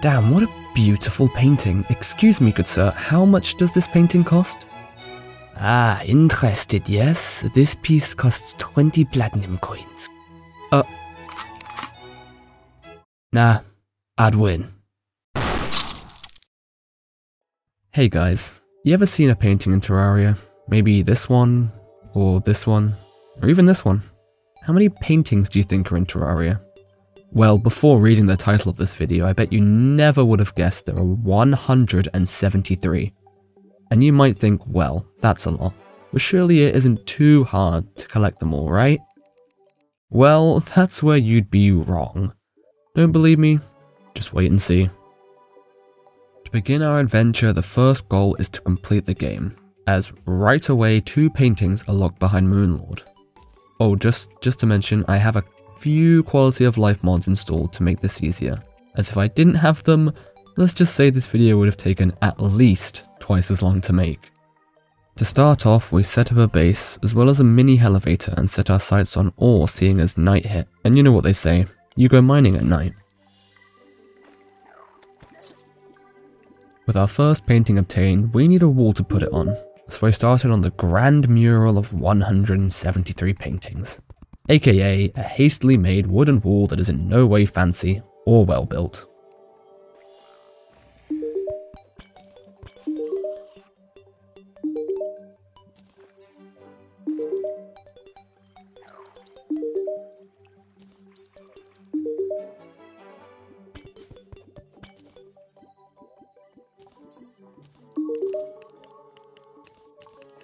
Damn, what a beautiful painting. Excuse me, good sir, how much does this painting cost? Ah, interested, yes? This piece costs 20 platinum coins. Nah, I'd win. Hey guys, you ever seen a painting in Terraria? Maybe this one, or even this one? How many paintings do you think are in Terraria? Well, before reading the title of this video, I bet you never would have guessed there are 173. And you might think, well, that's a lot, but surely it isn't too hard to collect them all, right? Well, that's where you'd be wrong. Don't believe me? Just wait and see. To begin our adventure, the first goal is to complete the game, as right away 2 paintings are locked behind Moonlord. Oh, just to mention, I have a few quality of life mods installed to make this easier, as if I didn't have them, let's just say this video would have taken at least twice as long to make. To start off, we set up a base, as well as a mini elevator, and set our sights on ore, seeing as night hit, and you know what they say, you go mining at night. With our first painting obtained, we need a wall to put it on, so I started on the grand mural of 173 paintings, aka a hastily made wooden wall that is in no way fancy or well built.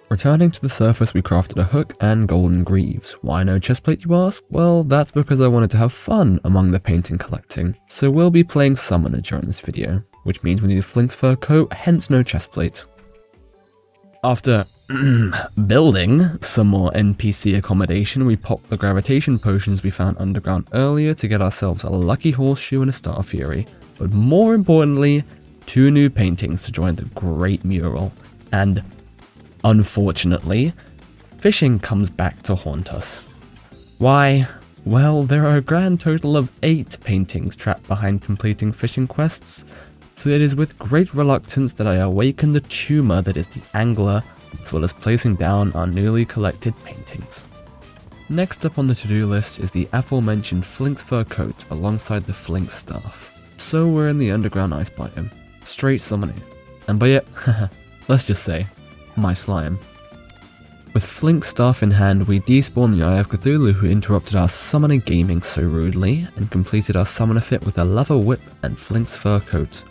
Returning to the surface, we crafted a hook and golden greaves. Why no chestplate, you ask? Well, that's because I wanted to have fun among the painting collecting, so we'll be playing Summoner during this video, which means we need a Flink's fur coat, hence no chestplate. After building some more NPC accommodation, we popped the gravitation potions we found underground earlier to get ourselves a lucky horseshoe and a Star Fury, but more importantly, 2 new paintings to join the great mural, and unfortunately, fishing comes back to haunt us. Why? Well, there are a grand total of 8 paintings trapped behind completing fishing quests, so it is with great reluctance that I awaken the tumor that is the angler, as well as placing down our newly collected paintings. Next up on the to-do list is the aforementioned Flink's fur coat alongside the Flink staff. So we're in the underground ice biome, straight summoning, and by it, let's just say, my slime. With Flink's staff in hand, we despawned the Eye of Cthulhu who interrupted our summoner gaming so rudely, and completed our summoner fit with a lava whip and Flink's fur coat.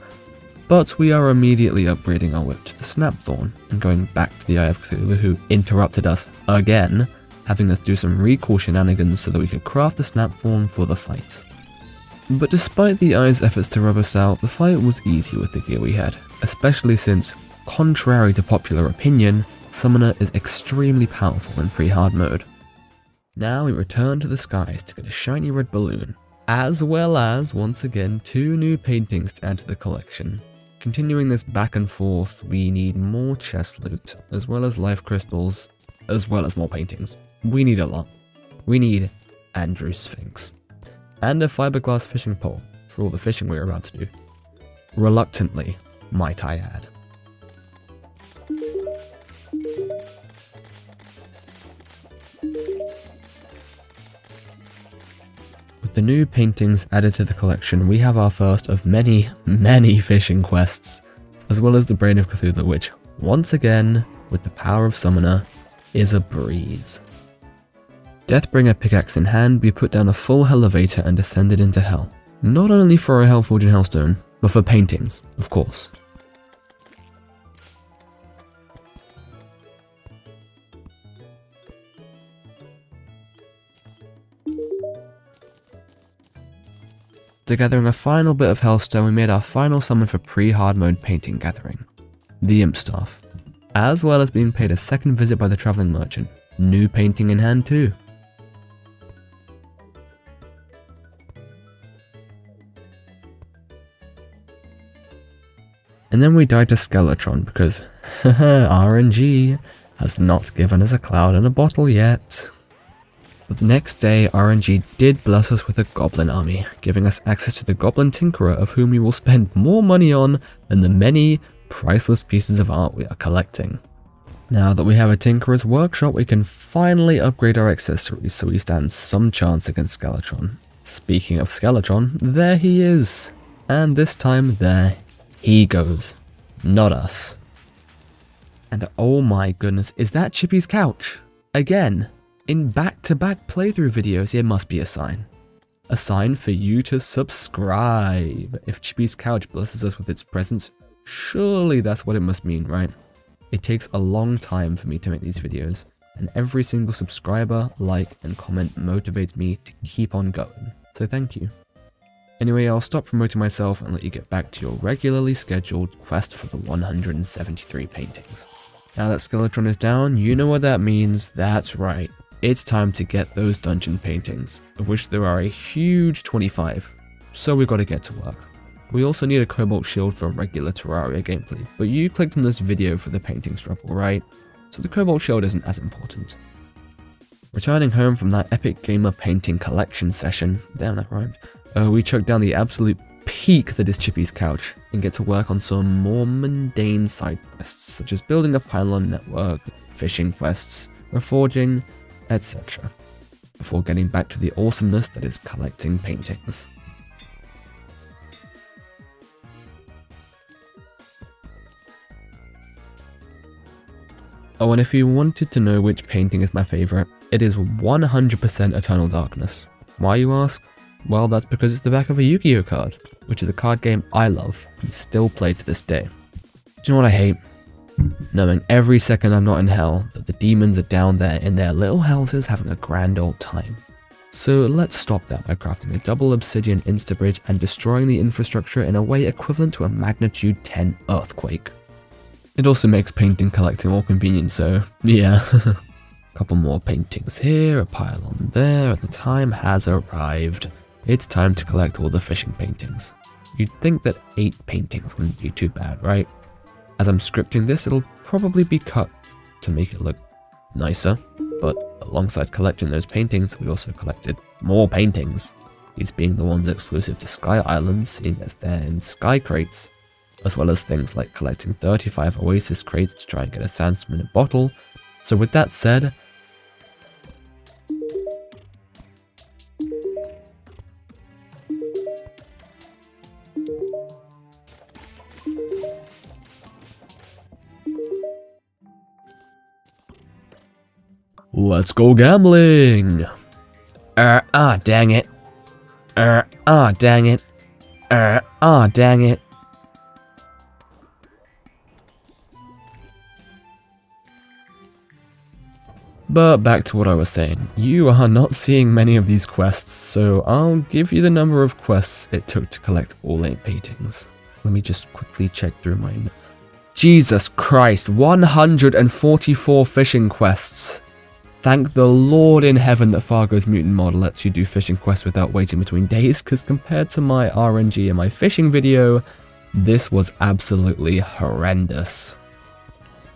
But we are immediately upgrading our whip to the Snapthorn, and going back to the Eye of Cthulhu who interrupted us again, having us do some recall shenanigans so that we could craft the Snapthorn for the fight. But despite the Eye's efforts to rub us out, the fight was easy with the gear we had, especially since, contrary to popular opinion, Summoner is extremely powerful in pre-hard mode. Now we return to the skies to get a shiny red balloon, as well as, once again, 2 new paintings to add to the collection. Continuing this back and forth, we need more chest loot, as well as life crystals, as well as more paintings. We need a lot. We need Andrew Sphinx. And a fiberglass fishing pole, for all the fishing we're about to do. Reluctantly, might I add. With the new paintings added to the collection, we have our first of many, many fishing quests, as well as the Brain of Cthulhu, which, once again, with the power of Summoner, is a breeze. Deathbringer pickaxe in hand, we put down a full elevator and descended into hell. Not only for a Hellforge and Hellstone, but for paintings, of course. After gathering a final bit of Hellstone, we made our final summon for pre-hard mode painting gathering, the Imp Staff, as well as being paid a second visit by the Travelling Merchant, new painting in hand too. And then we died to Skeletron because, RNG, has not given us a cloud in a bottle yet. But the next day, RNG did bless us with a goblin army, giving us access to the goblin tinkerer, of whom we will spend more money on than the many priceless pieces of art we are collecting. Now that we have a tinkerer's workshop, we can finally upgrade our accessories so we stand some chance against Skeletron. Speaking of Skeletron, there he is. And this time, there he goes. Not us. And oh my goodness, is that Chippy's couch? Again. In back-to-back playthrough videos, it must be a sign. A sign for you to subscribe. If Chippy's couch blesses us with its presence, surely that's what it must mean, right? It takes a long time for me to make these videos, and every single subscriber, like, and comment motivates me to keep on going. So thank you. Anyway, I'll stop promoting myself and let you get back to your regularly scheduled quest for the 173 paintings. Now that Skeletron is down, you know what that means. That's right. It's time to get those dungeon paintings, of which there are a huge 25, so we've got to get to work. We also need a cobalt shield for regular Terraria gameplay, but you clicked on this video for the paintings drop, right? So the cobalt shield isn't as important. Returning home from that epic gamer painting collection session, damn that rhymed, we chuck down the absolute peak that is Chippy's couch and get to work on some more mundane side quests, such as building a pylon network, fishing quests, reforging, etc. Before getting back to the awesomeness that is collecting paintings. Oh, and if you wanted to know which painting is my favourite, it is 100% Eternal Darkness. Why, you ask? Well, that's because it's the back of a Yu-Gi-Oh card, which is a card game I love and still play to this day. Do you know what I hate? Knowing every second I'm not in hell that the demons are down there in their little houses having a grand old time. So let's stop that by crafting a double obsidian instabridge and destroying the infrastructure in a way equivalent to a magnitude 10 earthquake. It also makes painting collecting more convenient, so yeah. Couple more paintings here, a pylon there, and the time has arrived. It's time to collect all the fishing paintings. You'd think that 8 paintings wouldn't be too bad, right? As I'm scripting this, it'll probably be cut to make it look nicer, but alongside collecting those paintings, we also collected more paintings, these being the ones exclusive to Sky Islands, seeing as they're in Sky crates, as well as things like collecting 35 Oasis crates to try and get a Sandstorm bottle. So with that said, let's go gambling! Dang it. Dang it. Dang it. But back to what I was saying, you are not seeing many of these quests, so I'll give you the number of quests it took to collect all 8 paintings. Let me just quickly check through mine. Jesus Christ, 144 fishing quests! Thank the Lord in heaven that Fargo's Mutant mod lets you do fishing quests without waiting between days, because compared to my RNG and my fishing video, this was absolutely horrendous.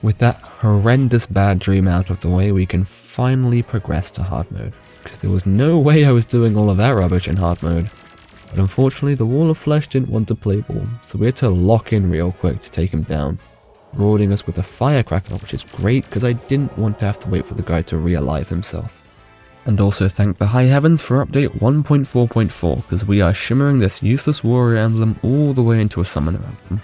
With that horrendous bad dream out of the way, we can finally progress to hard mode, because there was no way I was doing all of that rubbish in hard mode. But unfortunately, the Wall of Flesh didn't want to play ball, so we had to lock in real quick to take him down, rewarding us with a firecracker, which is great because I didn't want to have to wait for the guy to re-alive himself. And also thank the high heavens for update 1.4.4, because we are shimmering this useless warrior emblem all the way into a summoner emblem.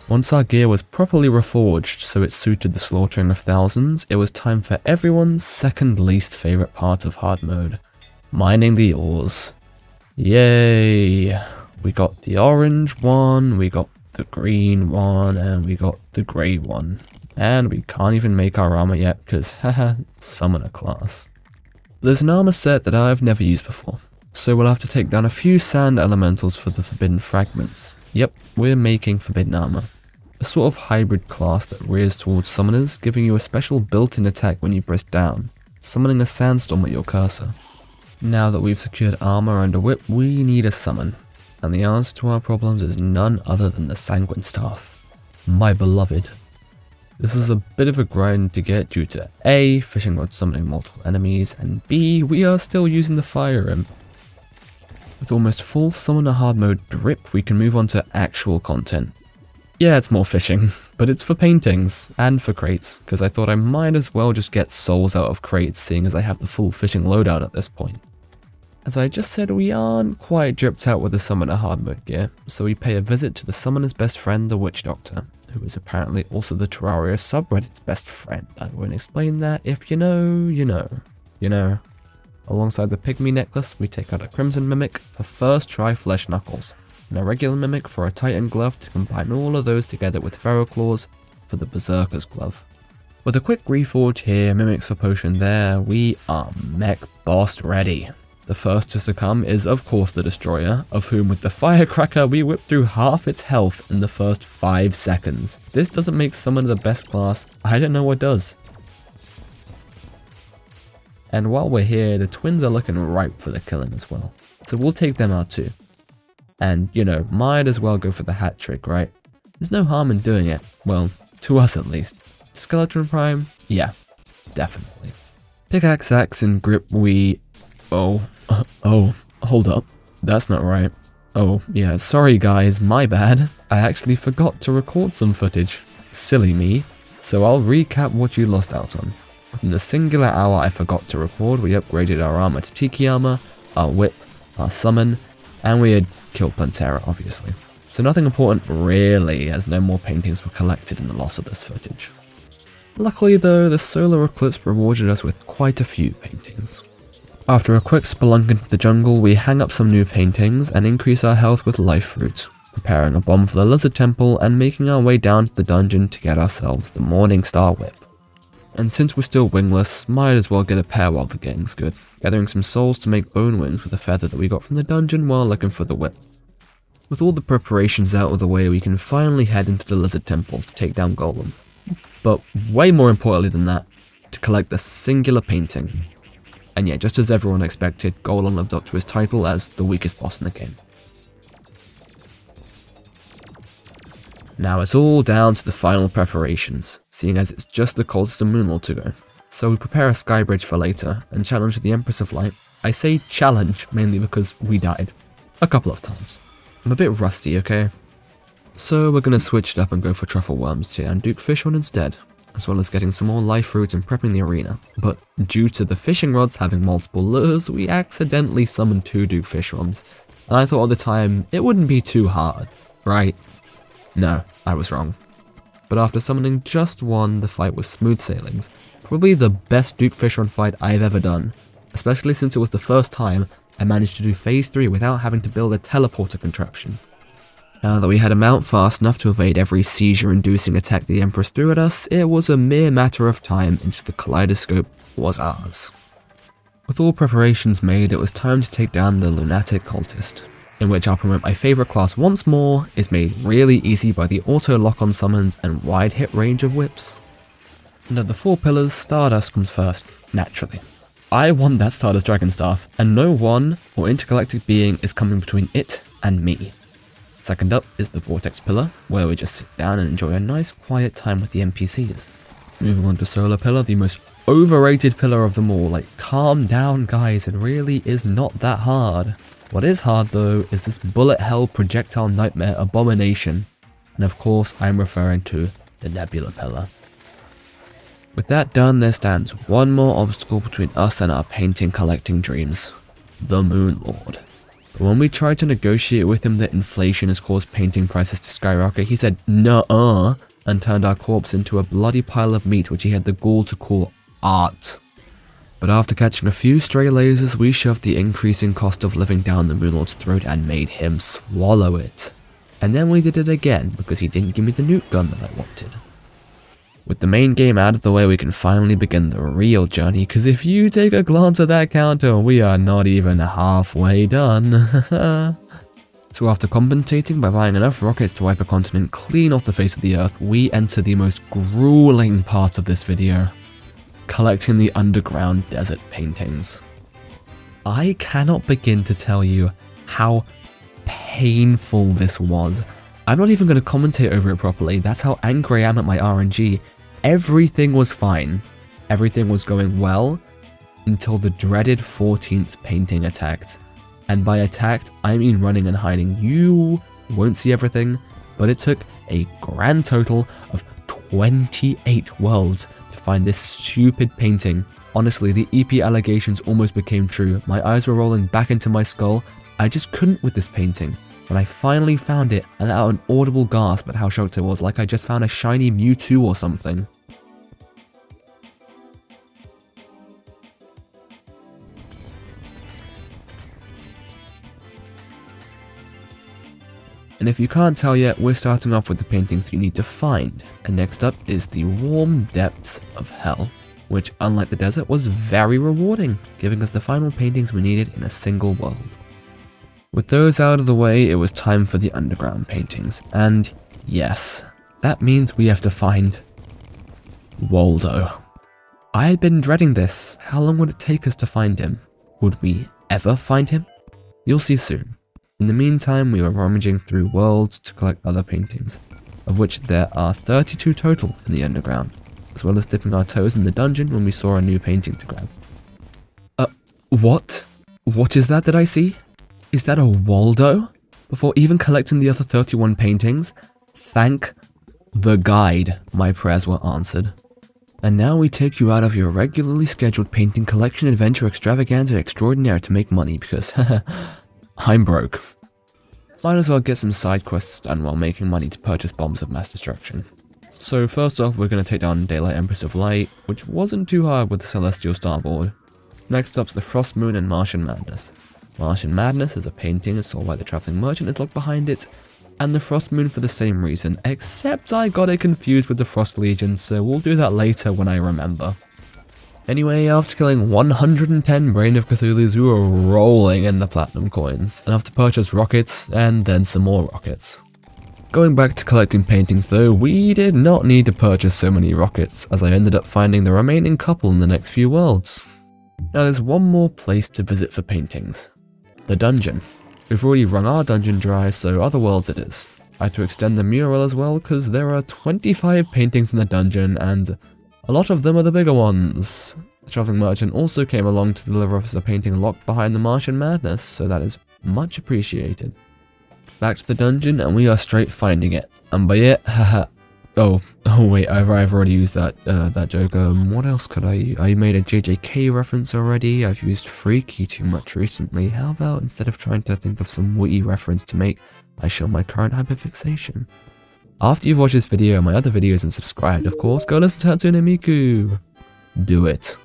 Once our gear was properly reforged so it suited the slaughtering of thousands, it was time for everyone's second least favourite part of hard mode, mining the ores. Yay! We got the orange one, we got the green one, and we got the grey one. And we can't even make our armor yet because, haha, summoner class. There's an armor set that I've never used before, so we'll have to take down a few sand elementals for the forbidden fragments. Yep, we're making forbidden armor. A sort of hybrid class that rears towards summoners, giving you a special built-in attack when you press down, summoning a sandstorm with your cursor. Now that we've secured armor and a whip, we need a summon. And the answer to our problems is none other than the Sanguine Staff. My beloved. This was a bit of a grind to get due to A, fishing rod summoning multiple enemies, and B, we are still using the Fire Imp. With almost full Summoner Hard Mode drip, we can move on to actual content. Yeah, it's more fishing, but it's for paintings, and for crates, because I thought I might as well just get souls out of crates, seeing as I have the full fishing loadout at this point. As I just said, we aren't quite dripped out with the Summoner Hard Mode gear, so we pay a visit to the Summoner's best friend, the Witch Doctor, who is apparently also the Terraria subreddit's best friend. I won't explain that. If you know, you know. You know. Alongside the Pygmy necklace, we take out a Crimson Mimic for first try Flesh Knuckles, and a regular Mimic for a Titan Glove to combine all of those together with Feral Claws for the Berserker's Glove. With a quick reforge here, Mimics for potion there, we are mech boss ready. The first to succumb is of course the Destroyer, of whom with the Firecracker we whip through half its health in the first 5 seconds. This doesn't make Summoner the best class, I don't know what does. And while we're here, the twins are looking ripe for the killing as well, so we'll take them out too. And you know, might as well go for the hat trick, right? There's no harm in doing it, well, to us at least. Skeleton Prime? Yeah, definitely. Pickaxe, axe, and grip we... Oh, hold up. That's not right. Oh, yeah, sorry guys, my bad. I actually forgot to record some footage. Silly me. So I'll recap what you lost out on. Within the singular hour I forgot to record, we upgraded our armor to Tiki armor, our whip, our summon, and we had killed Pantera, obviously. So nothing important really, as no more paintings were collected in the loss of this footage. Luckily though, the solar eclipse rewarded us with quite a few paintings. After a quick spelunk into the jungle, we hang up some new paintings and increase our health with life fruit, preparing a bomb for the lizard temple and making our way down to the dungeon to get ourselves the Morning Star whip. And since we're still wingless, might as well get a pair while the getting's good, gathering some souls to make bone wings with a feather that we got from the dungeon while looking for the whip. With all the preparations out of the way, we can finally head into the lizard temple to take down Golem. But way more importantly than that, to collect the singular painting. And yeah, just as everyone expected, Golem lived up to his title as the weakest boss in the game. Now it's all down to the final preparations, seeing as it's just the Cultist and Moonlord to go. So we prepare a sky bridge for later, and challenge the Empress of Light. I say challenge mainly because we died. A couple of times. I'm a bit rusty, okay? So we're gonna switch it up and go for Truffle Worms here and Duke Fishhorn instead, as well as getting some more life fruit and prepping the arena. But due to the fishing rods having multiple lures, we accidentally summoned 2 Duke Fishhorns, and I thought at the time it wouldn't be too hard, right? No, I was wrong. But after summoning just one, the fight was smooth sailings. Probably the best Duke Fishhorn fight I've ever done, especially since it was the first time I managed to do phase 3 without having to build a teleporter contraption. Now that we had him out fast enough to evade every seizure-inducing attack the Empress threw at us, it was a mere matter of time until the Kaleidoscope was ours. With all preparations made, it was time to take down the Lunatic Cultist, in which I'll promote my favourite class once more, is made really easy by the auto lock-on summons and wide hit range of whips. And of the 4 pillars, Stardust comes first, naturally. I want that Stardust Dragon Staff, and no one or intergalactic being is coming between it and me. Second up is the Vortex Pillar, where we just sit down and enjoy a nice quiet time with the NPCs. Moving on to Solar Pillar, the most overrated pillar of them all. Like, calm down guys, it really is not that hard. What is hard though is this bullet hell projectile nightmare abomination, and of course I'm referring to the Nebula Pillar. With that done, there stands one more obstacle between us and our painting collecting dreams, the Moonlord. But when we tried to negotiate with him that inflation has caused painting prices to skyrocket, he said nuh-uh and turned our corpse into a bloody pile of meat which he had the gall to call art. But after catching a few stray lasers, we shoved the increasing cost of living down the Moonlord's throat and made him swallow it. And then we did it again because he didn't give me the nuke gun that I wanted. With the main game out of the way, we can finally begin the real journey, because if you take a glance at that counter, we are not even halfway done. So after compensating by buying enough rockets to wipe a continent clean off the face of the earth, we enter the most grueling part of this video, collecting the underground desert paintings. I cannot begin to tell you how painful this was. I'm not even going to commentate over it properly, that's how angry I am at my RNG. everything was fine. Everything was going well until the dreaded 14th painting attacked. And by attacked, I mean running and hiding. You won't see everything, but it took a grand total of 28 worlds to find this stupid painting. Honestly, the EP allegations almost became true. My eyes were rolling back into my skull. I just couldn't with this painting. When I finally found it, I let out an audible gasp at how shocked I was, like I just found a shiny Mewtwo or something. And if you can't tell yet, we're starting off with the paintings you need to find, and next up is the Warm Depths of Hell, which, unlike the desert, was very rewarding, giving us the final paintings we needed in a single world. With those out of the way, it was time for the underground paintings, and yes, that means we have to find Waldo. I had been dreading this. How long would it take us to find him? Would we ever find him? You'll see soon. In the meantime, we were rummaging through worlds to collect other paintings, of which there are 32 total in the underground, as well as dipping our toes in the dungeon when we saw a new painting to grab. What? What is that I see? Is that a Waldo? Before even collecting the other 31 paintings, thank the guide, my prayers were answered. And now we take you out of your regularly scheduled painting collection adventure extravaganza extraordinaire to make money because, I'm broke. Might as well get some side quests done while making money to purchase bombs of mass destruction. So first off, we're going to take down Daylight Empress of Light, which wasn't too hard with the Celestial Starboard. Next up's the Frost Moon and Martian Madness. Martian Madness is a painting sold by the Traveling Merchant is locked behind it, and the Frost Moon for the same reason, except I got it confused with the Frost Legion, so we'll do that later when I remember. Anyway, after killing 110 Brain of Cthulhu's, we were rolling in the platinum coins, enough to purchase rockets, and then some more rockets. Going back to collecting paintings though, we did not need to purchase so many rockets, as I ended up finding the remaining couple in the next few worlds. Now there's one more place to visit for paintings. The dungeon. We've already run our dungeon dry, so other worlds it is. I had to extend the mural as well, because there are 25 paintings in the dungeon, and a lot of them are the bigger ones. The Traveling Merchant also came along to deliver us a painting locked behind the Martian Madness, so that is much appreciated. Back to the dungeon, and we are straight finding it. And by it, haha. Oh wait, I've already used that joke. What else could I made a JJK reference already. I've used freaky too much recently. How about instead of trying to think of some witty reference to make, I show my current hyperfixation. After you've watched this video and my other videos and subscribed, of course, go listen to Hatsune Miku. Do it.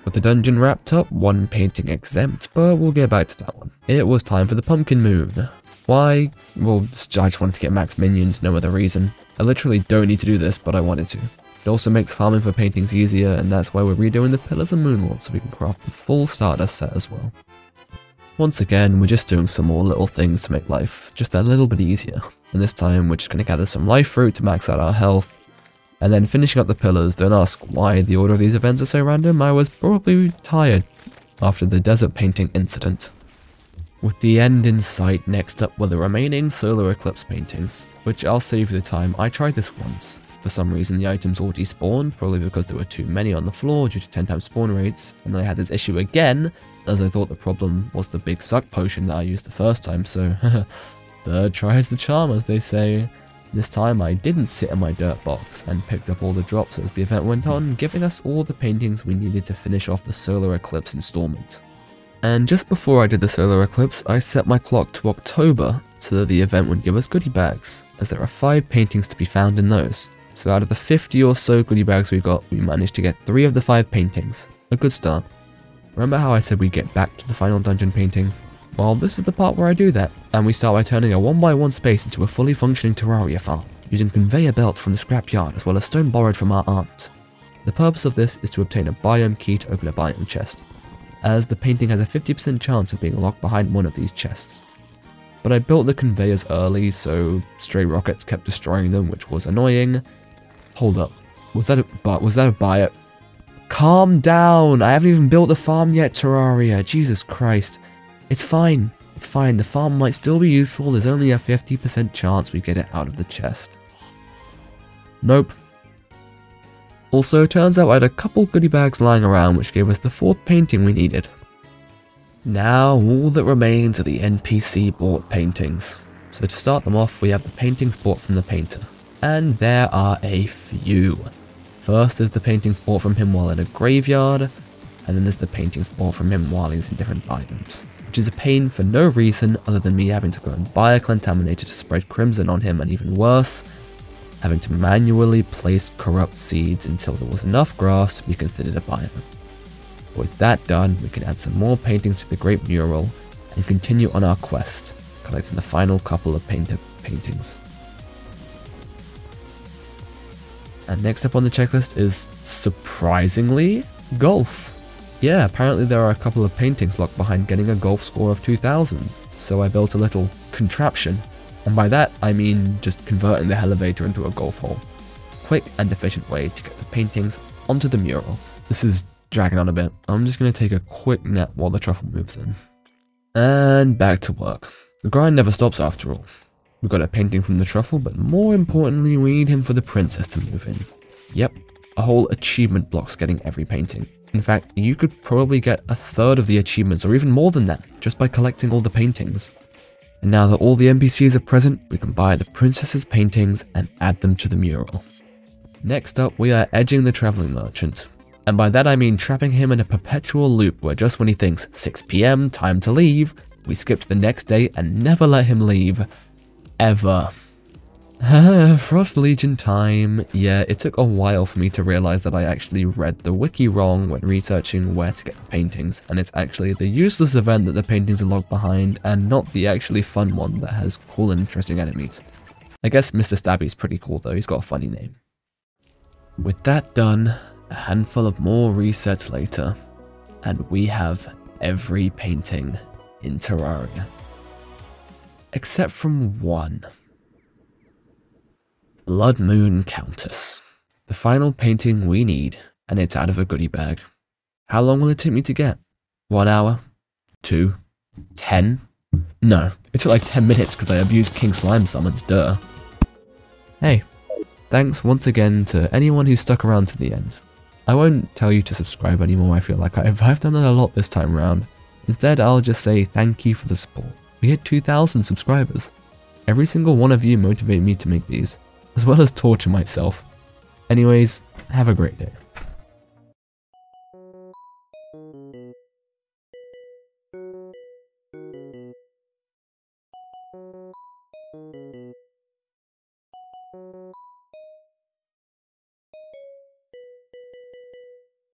With the dungeon wrapped up, one painting exempt, but we'll get back to that one. It was time for the Pumpkin Moon. Why? Well, I just wanted to get max minions, no other reason. I literally don't need to do this, but I wanted to. It also makes farming for paintings easier, and that's why we're redoing the Pillars of Moonlord so we can craft the full Stardust set as well. Once again, we're just doing some more little things to make life just a little bit easier. And this time, we're just going to gather some life fruit to max out our health. And then finishing up the pillars. Don't ask why the order of these events are so random. I was probably tired after the desert painting incident. With the end in sight, next up were the remaining solar eclipse paintings, which I'll save you the time. I tried this once. For some reason the items all despawned, probably because there were too many on the floor due to 10 times spawn rates, and then I had this issue again, as I thought the problem was the big suck potion that I used the first time, so third tries the charm, as they say. This time I didn't sit in my dirt box and picked up all the drops as the event went on, giving us all the paintings we needed to finish off the solar eclipse installment. And just before I did the solar eclipse, I set my clock to October so that the event would give us goodie bags, as there are 5 paintings to be found in those. So out of the 50 or so goodie bags we got, we managed to get 3 of the 5 paintings. A good start. Remember how I said we'd get back to the final dungeon painting? Well, this is the part where I do that, and we start by turning a 1x1 space into a fully functioning Terraria farm, using conveyor belts from the scrapyard as well as stone borrowed from our aunt. The purpose of this is to obtain a biome key to open a biome chest, as the painting has a 50% chance of being locked behind one of these chests. But I built the conveyors early, so stray rockets kept destroying them, which was annoying. Hold up, was that a biome? Calm down, I haven't even built the farm yet, Terraria, Jesus Christ. It's fine, the farm might still be useful, there's only a 50% chance we get it out of the chest. Nope. Also, turns out I had a couple goodie bags lying around which gave us the 4th painting we needed. Now all that remains are the NPC bought paintings. So to start them off, we have the paintings bought from the painter. And there are a few. First is the paintings bought from him while in a graveyard, and then there's the paintings bought from him while he's in different biomes, which is a pain for no reason other than me having to go and buy a contaminator to spread crimson on him, and even worse, having to manually place corrupt seeds until there was enough grass to be considered a biome. With that done, we can add some more paintings to the Great Mural and continue on our quest, collecting the final couple of painted paintings. And next up on the checklist is, surprisingly, golf. Yeah, apparently there are a couple of paintings locked behind getting a golf score of 2000, so I built a little contraption, and by that I mean just converting the elevator into a golf hole. Quick and efficient way to get the paintings onto the mural. This is dragging on a bit. I'm just going to take a quick nap while the truffle moves in. And back to work. The grind never stops after all. We got a painting from the truffle, but more importantly we need him for the princess to move in. Yep, a whole achievement block's getting every painting. In fact, you could probably get a third of the achievements, or even more than that, just by collecting all the paintings. And now that all the NPCs are present, we can buy the princess's paintings and add them to the mural. Next up, we are edging the traveling merchant. And by that I mean trapping him in a perpetual loop where just when he thinks 6 PM, time to leave, we skip to the next day and never let him leave. Ever. Frost Legion time. Yeah, it took a while for me to realize that I actually read the wiki wrong when researching where to get the paintings, and it's actually the useless event that the paintings are logged behind, and not the actually fun one that has cool and interesting enemies. I guess Mr. Stabby's pretty cool though, he's got a funny name. With that done, a handful of more resets later, and we have every painting in Terraria. Except from one. Blood Moon Countess. The final painting we need, and it's out of a goodie bag. How long will it take me to get? 1 hour? 2? 10? No, it took like 10 minutes because I abused King Slime summons, duh. Hey, thanks once again to anyone who stuck around to the end. I won't tell you to subscribe anymore, I feel like I've done that a lot this time around. Instead, I'll just say thank you for the support. We hit 2,000 subscribers. Every single one of you motivated me to make these, as well as torture myself. Anyways, have a great day.